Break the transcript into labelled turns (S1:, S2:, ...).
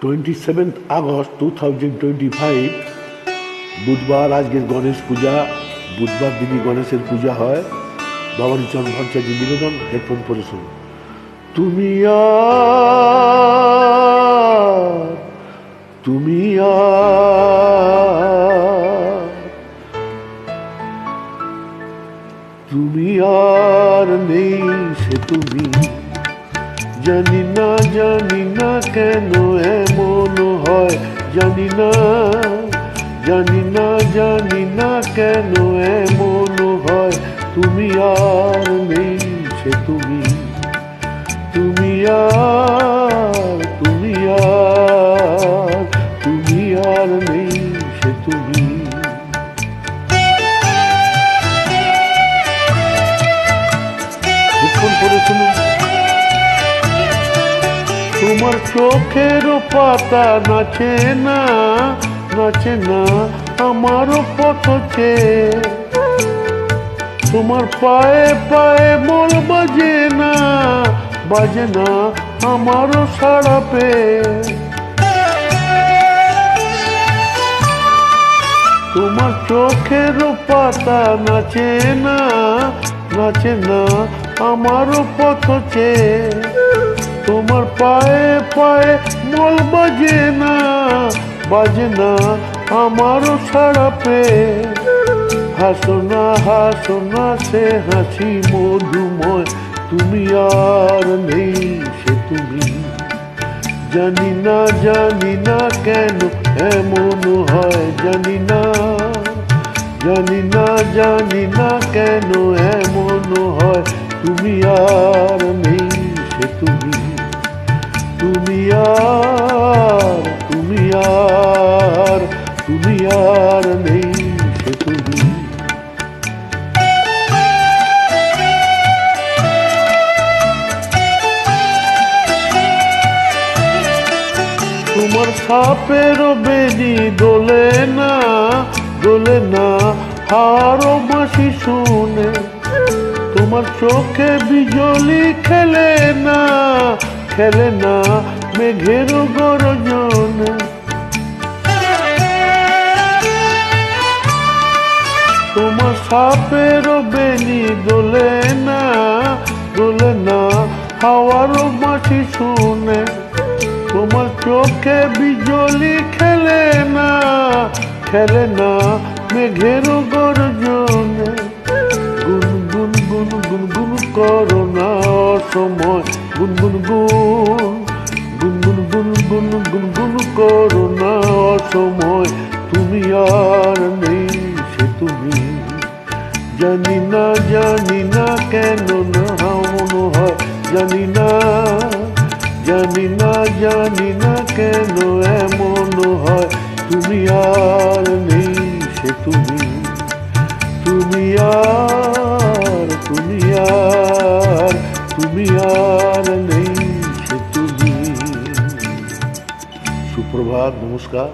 S1: 27th August 2025 বুধবার। আজকে গণেশ পূজা, বুধবার দিনই গণেশের পূজা হয়। বাবারি চরণ ভট্টাচার্য নিবেদন, হেডফোন পরে শুনুন। তুমি আর নেই সে তুমি, জানি না কেন এমন হয়, জানি না কেন এমন হয়। তুমি আর নেই সে তুমি, তুমি আর নেই সে তুমি। হেডফোন পরে শুনুন। তোমার চোখের পাতা নাচে না আমারও পথ চেয়ে, তোমার পায়ে পায়ে মল বাজে না আমারও সাড়া পেয়ে। তোমার চোখের পাতা নাচে না আমারও পথ চেয়ে, তোমার পায়ে পায়ে মল বাজে না আমারও সাড়া পেয়ে। হাসো না সে হাসি মধুময়, তুমি আর নেই সে তুমি, জানি না কেন এমন হয়, জানি না কেন এমন হয়। তুমি আর নেই সে তুমি, তুমি আর নেই সে তুমি। তোমার সাপের বেদি দোলে না হারো বাঁশি শুনে, তোমার চোখে বিজলি খেলে না মেঘের গর্জনে। তোমার সাপের বেনি দোলে না হাওয়ার বাঁশি শুনে, তোমার চোখে বিজলি খেলে না মেঘের গর্জনে। গুনগুন করো না অসময়, গুনগুন করো না অসময়। তুমি আর নেই সে তুমি, জানি না কেন না মন হয়, জানি না কেন এমন হয়। তুমি আর নেই সে তুমি, তুমি আর নেই সে তুমি। সুপ্রভাত, নমস্কার।